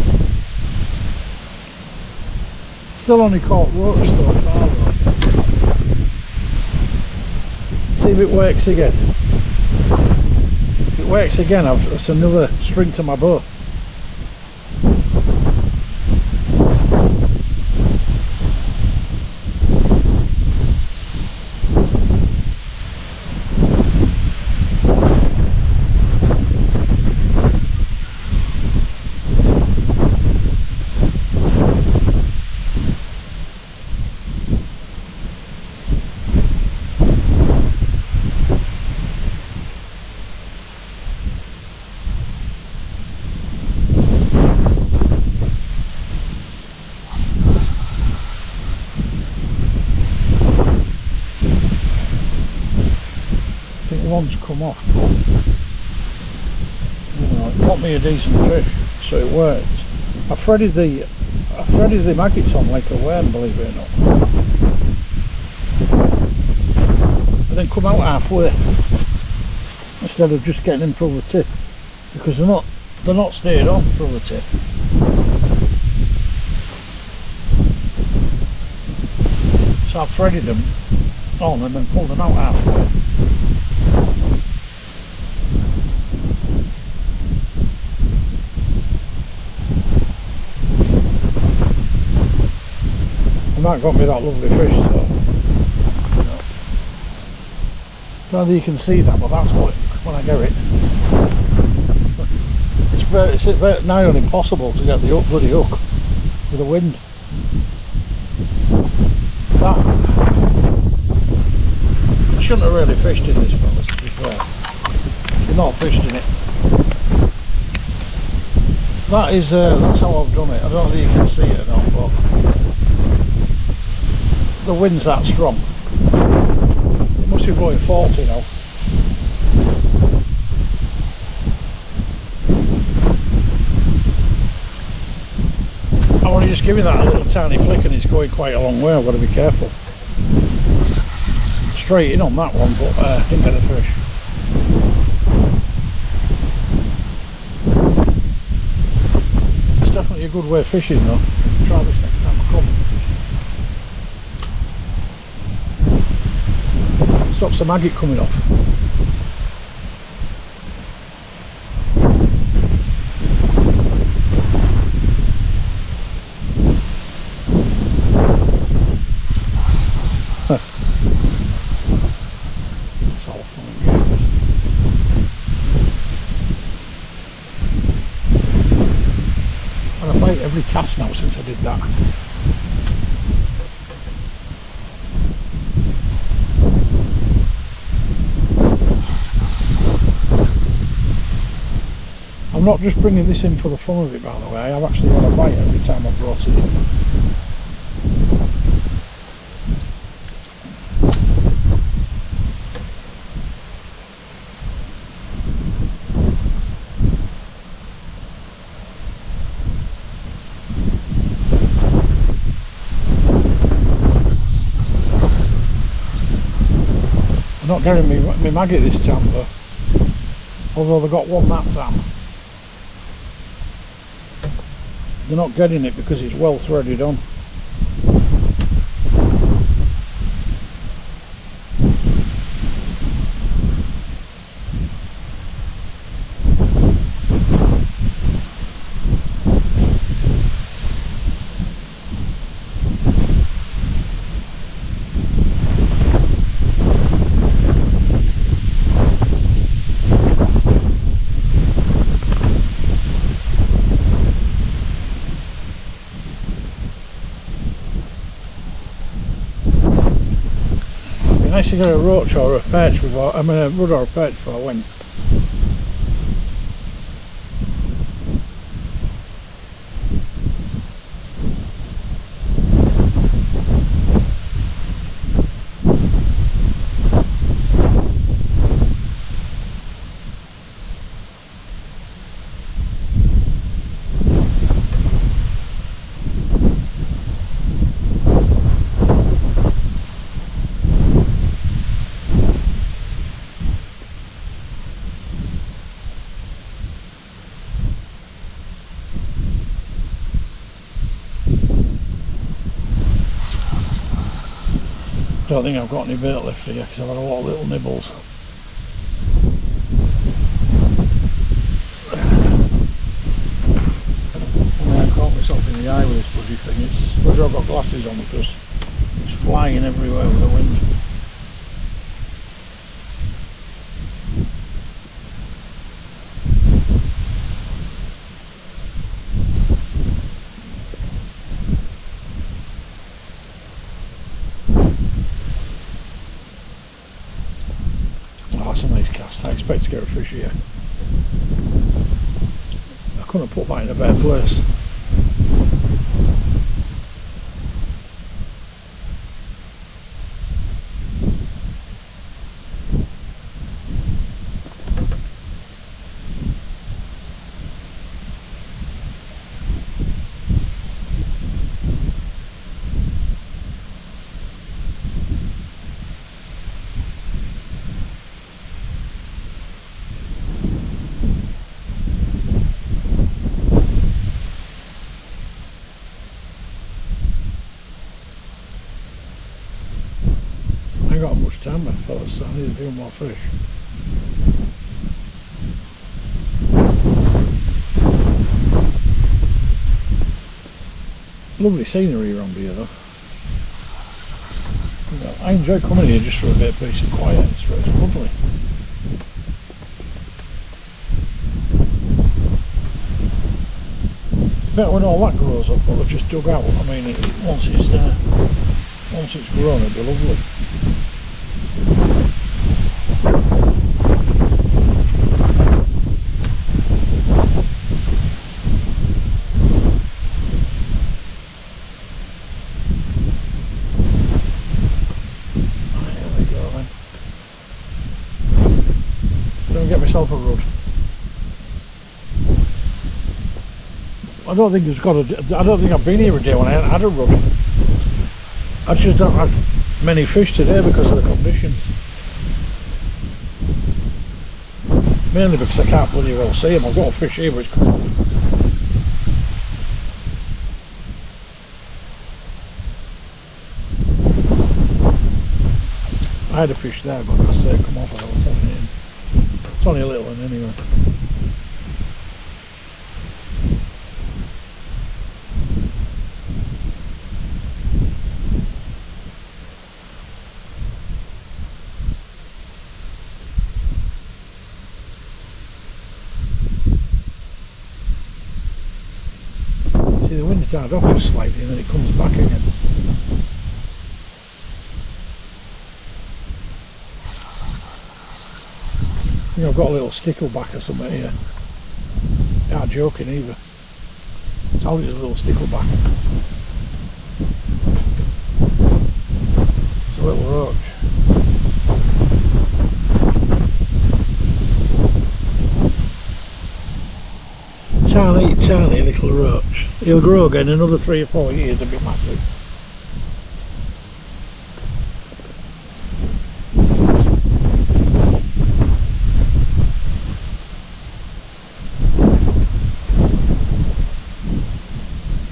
Speaker 2: still only caught roach so far though. See if it works again. If it works again, that's another string to my bow. One's come off, but you know, it got me a decent fish, so it worked. I threaded the maggots on like a worm, believe it or not, and then come out halfway instead of just getting them from the tip, because they're not stayed on from the tip. So I threaded them on and then pulled them out halfway. That got me that lovely fish, so you know. Don't know if you can see that, but that's what when I get it. It's very nigh on impossible to get the bloody hook with the wind. That I shouldn't have really fished in this, fellas, to be fair. Should not have fished in it. That is that's how I've done it. I don't know if you can see it or not, but the wind's that strong. It must be blowing 40 now. I want to just give it that a little tiny flick and it's going quite a long way. I've got to be careful. Straight in on that one, but didn't get a fish. It's definitely a good way of fishing though. I'll try this next time I come. Stops the maggot coming off. It's all fun and games. And I bite every cast now since I did that. I'm not just bringing this in for the fun of it, by the way. I've actually got a bite every time I've brought it in. I'm not getting me maggot this time though, although they got one that time. They're not getting it because it's well threaded on. Nice to get a roach or a perch before, I mean a rudd or a perch before I went. Don't think I've got any bait left here because I've had a lot of little nibbles. I caught myself in the eye with this bloody thing. It's whether I've got glasses on because it's flying everywhere with the wind. That's a nice cast. I expect to get a fish here. I couldn't put that in a better place. I ain't got much time, fellas, so I need a few more fish. Lovely scenery around here though. I enjoy coming here just for a bit of peace and quiet, it's lovely. Better when all that grows up, but I've just dug out. I mean, once it's grown, it'll be lovely. Get myself a rod. I don't think I don't think I've been here a day when I haven't had a rod. I just don't have many fish today because of the conditions. Mainly because I can't bloody well see them. I've got a fish here but it's come on. I had a fish there but I say come off, I don't want it in. It's only a little one anyway. See, the wind's died off just slightly and then it comes back again. I think I've got a little stickleback or something here. Not joking either. It's always a little stickleback. It's a little roach. Tiny little roach. He'll grow again another 3 or 4 years and be massive.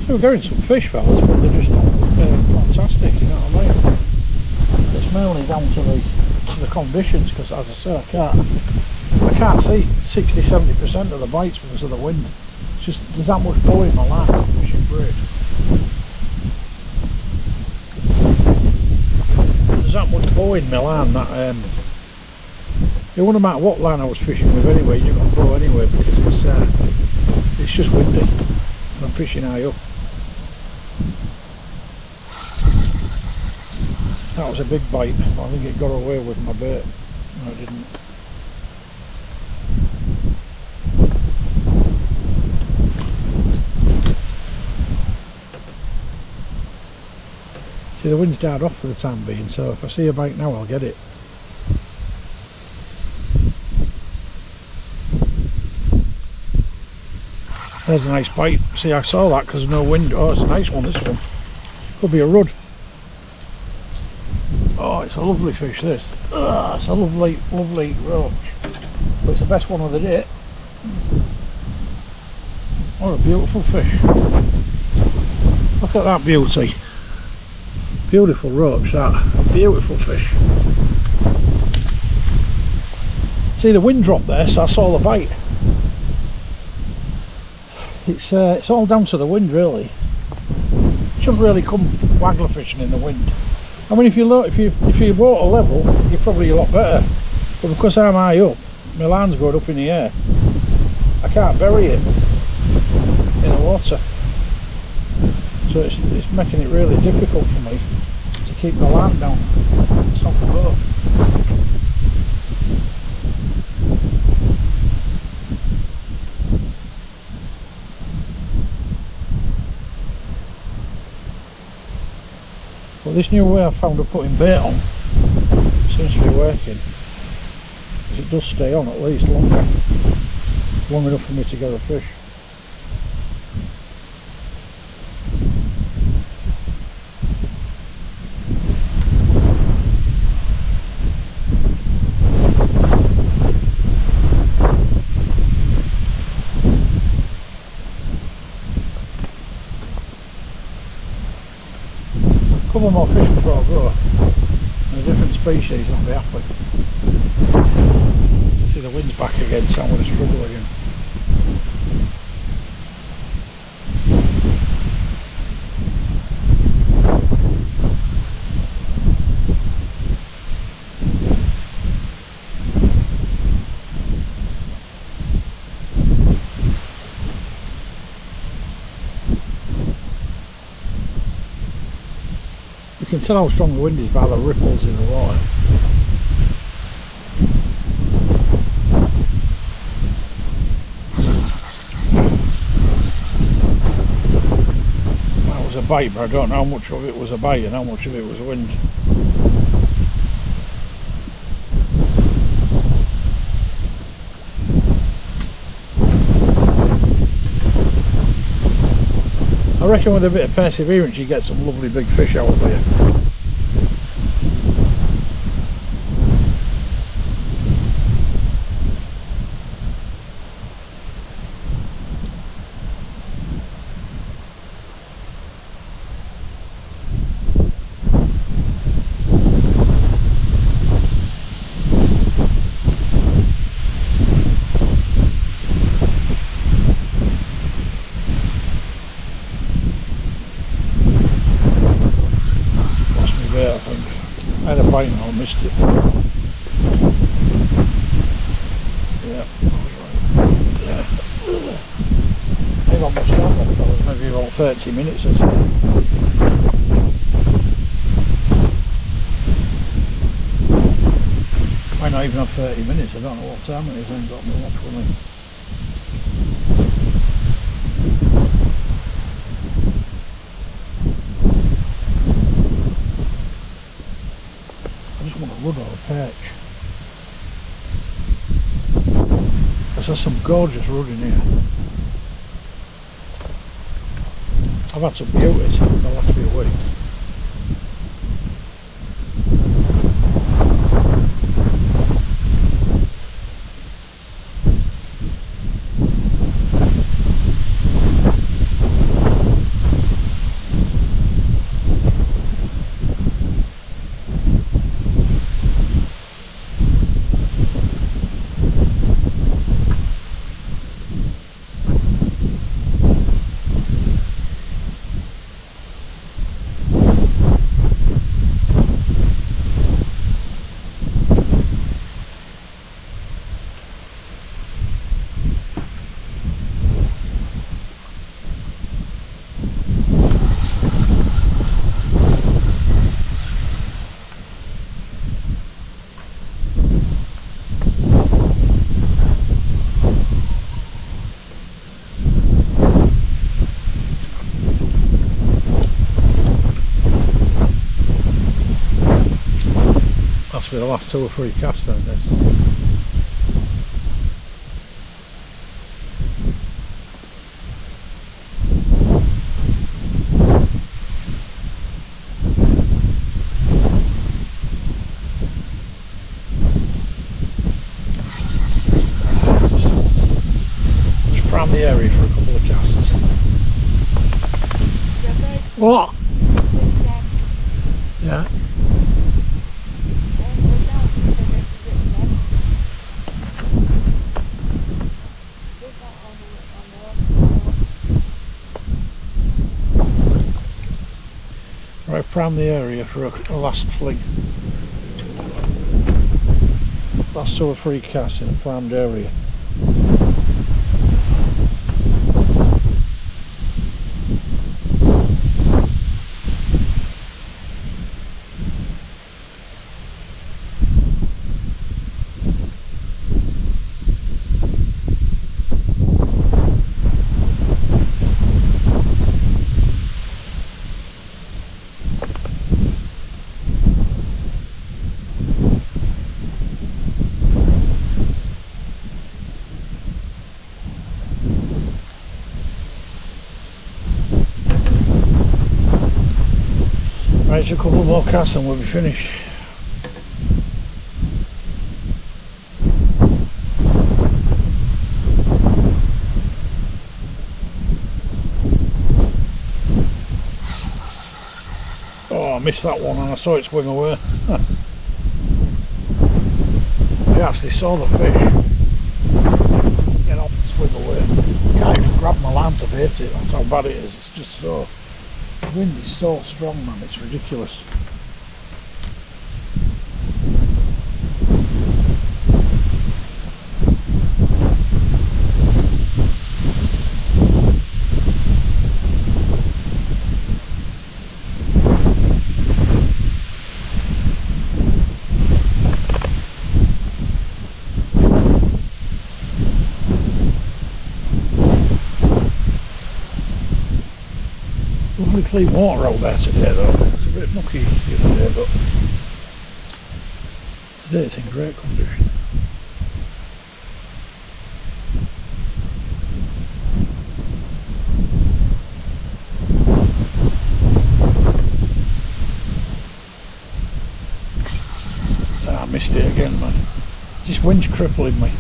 Speaker 2: We're getting some fish, fellas, but they're just not fantastic, you know what I mean? It's mainly down to the conditions, because as I say, I can't see 60-70% of the bites because of the wind. It's just there's that much bow in my lines to fishing braid. There's that much bow in my line that it wouldn't matter what line I was fishing with anyway. You've got bow anyway because it's just windy. And I'm fishing high up. That was a big bite. I think it got away with my bait. No, it didn't. See, the wind's died off for the time being, so if I see a bite now, I'll get it. There's a nice bite. See, I saw that because there's no wind. Oh, it's a nice one, this one. Could be a rudd. Oh, it's a lovely fish, this. It's a lovely roach. But it's the best one of the day. What a beautiful fish. Look at that beauty. Beautiful roach, that. Beautiful fish. See the wind drop there, so I saw the bite. It's all down to the wind really. Shouldn't really come waggler fishing in the wind. I mean, if you water level, you're probably a lot better. But because I'm high up, my line's going up in the air, I can't bury it in the water. So it's making it really difficult for me to keep the line down. It's not the boat. But this new way I found of putting bait on seems to be working. It does stay on at least long enough for me to get a fish. A couple more fish before I go. And a different species, I'll be happy. See the wind's back again, so I'm going to struggle again. You can tell how strong the wind is by the ripples in the water. That was a bite, but I don't know how much of it was a bite and how much of it was wind. I reckon with a bit of perseverance you get some lovely big fish out of here. I missed it. Yeah, yeah. I got much time left, fellas, maybe about 30 minutes or so. Might not even have 30 minutes, I don't know what time it is, I ain't got my watch with me. Wood or a perch. There's some gorgeous wood in here. I've had some beauties the last few weeks. The last 2 or 3 casts on this. Just pram the area for a couple of casts. What? Yeah. Right, prime the area for a last fling. Last 2 or 3 casts in a primed area. Right, a couple more casts and we'll be finished. Oh, I missed that one and I saw it swim away. I actually saw the fish get off and swim away. I can't even grab my line to bait it, that's how bad it is. It's just so... The wind is so strong, man, it's ridiculous. Lovely clean water out there today though. It's a bit mucky the other day, but today it's in great condition. Ah, I missed it again, man. This wind's crippling me.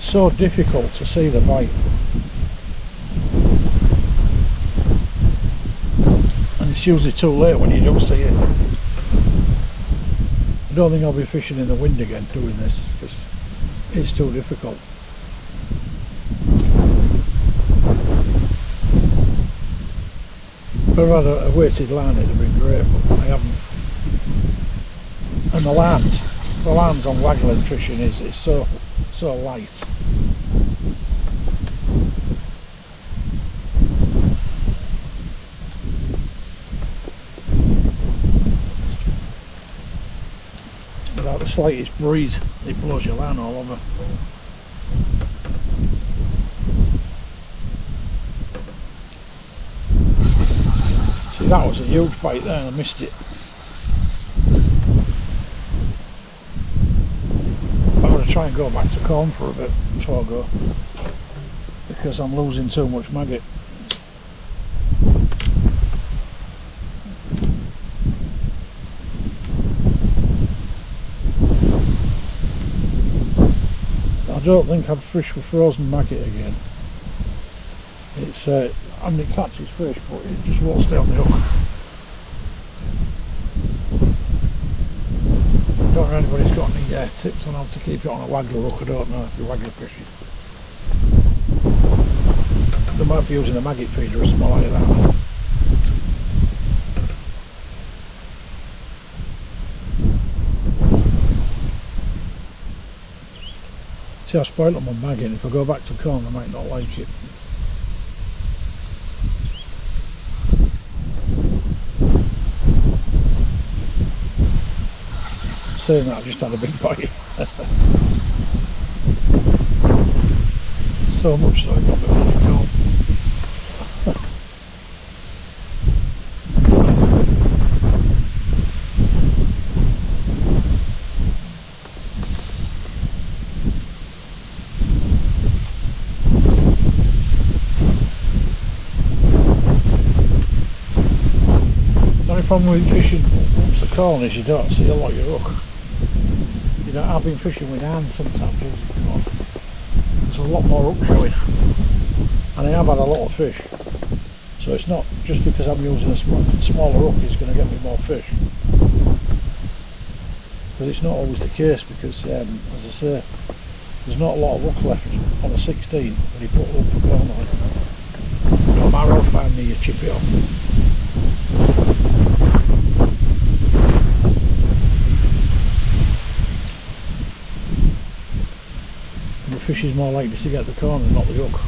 Speaker 2: So difficult to see the bite. It's usually too late when you do see it. I don't think I'll be fishing in the wind again doing this because it's too difficult. If I had a weighted line it'd have been great, but I haven't. And the lines on Waggler fishing is so light. Without the slightest breeze, it blows your line all over. See, that was a huge bite there and I missed it. I'm going to try and go back to corn for a bit before I go, because I'm losing too much maggot. I don't think I'd fish with frozen maggot again. It's I mean it catches fish but it just won't stay on the hook. I don't know if anybody's got any tips on how to keep it on a Waggler hook. I don't know if you're Waggler fishing. They might be using a maggot feeder or something like that. See, I spoiled them on maggot, and if I go back to corn I might not like it. Saying that, I just had a big bite. So much so I got a bit of corn. The only problem with fishing once the corn is you don't see a lot of your hook. You know, I've been fishing with hands sometimes using corn. There's a lot more hook showing. And I have had a lot of fish. So it's not just because I'm using a smaller hook is going to get me more fish. But it's not always the case, because as I say, there's not a lot of hook left on a 16 when you put up the corner on. No matter how far you chip it off. And the fish is more likely to get the corner, not the hook.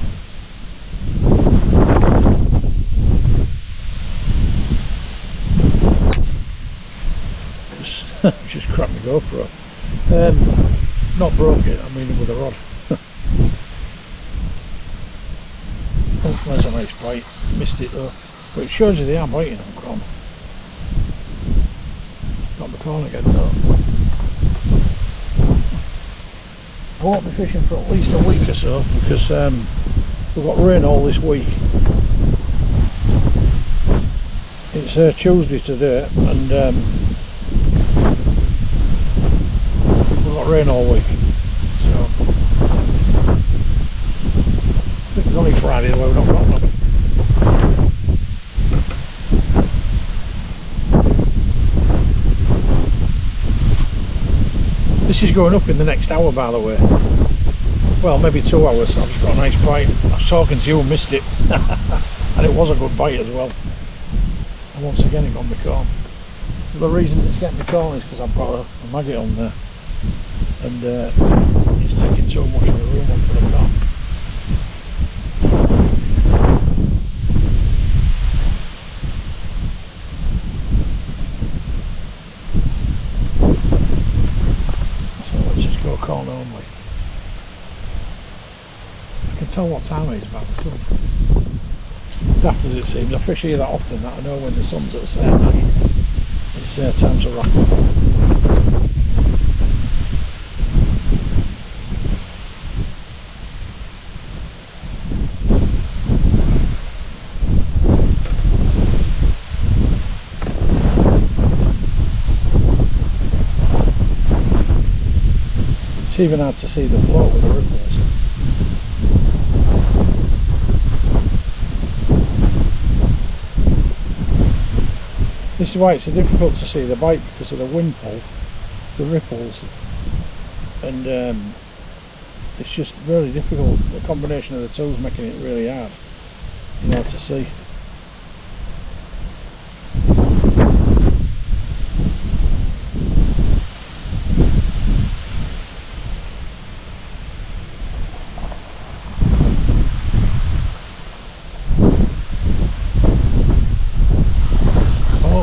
Speaker 2: Just cracked my GoPro. Not broke it, I mean with a rod. Oh, there's a nice bite. Missed it though. But it shows you they are biting on corn. Got the corn again though. I won't be fishing for at least a week or so, because we've got rain all this week. It's Tuesday today, and we've got rain all week, so I think it's only Friday the way we've not got none. This is going up in the next hour, by the way. Well, maybe 2 hours. I've just got a nice bite. I was talking to you and missed it. And it was a good bite as well. And once again it got me corn. The reason it's getting me corn is because I've got a maggot on there. And it's taking so much of the room up for the corn. So let's just go corn only. I can tell what time it is by the sun. Daft as it seems, I fish here that often that I know when the sun's at the same height. It's time to wrap up. It's even hard to see the float with the ripples. This is why it's so difficult to see the bite, because of the wind pull, the ripples, and it's just really difficult. The combination of the two is making it really hard, you know, to see.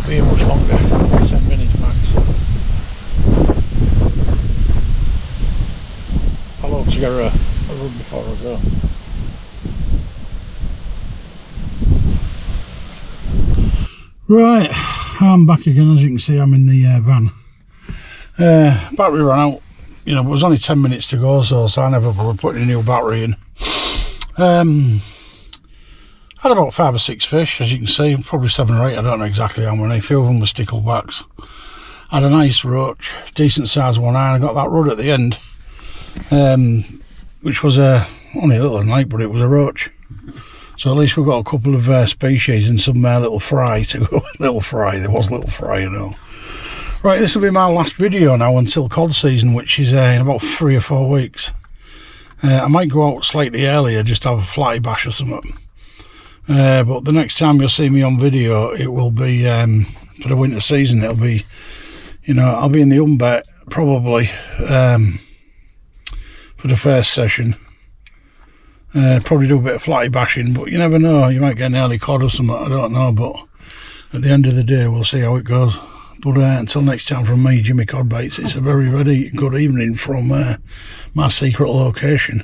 Speaker 2: Be much longer, 10 minutes max. I'll hope to get a run before I go. Right, I'm back again. As you can see, I'm in the van. Battery ran out, you know, but it was only 10 minutes to go, so I never bothered putting a new battery in. Had about 5 or 6 fish, as you can see, probably 7 or 8, I don't know exactly how many. A few of them were sticklebacks. Had a nice roach, decent sized one eye. I got that rod at the end, which was only a little night, but it was a roach. So at least we've got a couple of species and some little fry to go. Little fry, there was little fry, you know. Right, this will be my last video now until cod season, which is in about 3 or 4 weeks. I might go out slightly earlier, just have a fly bash or something. But the next time you'll see me on video, it will be for the winter season. It'll be, you know, I'll be in the Umbet probably for the first session. Probably do a bit of flatty bashing, but you never know, you might get an early cod or something, I don't know, but at the end of the day we'll see how it goes. But until next time, from me, Jimmy Codbaits, it's a very, very good evening from my secret location.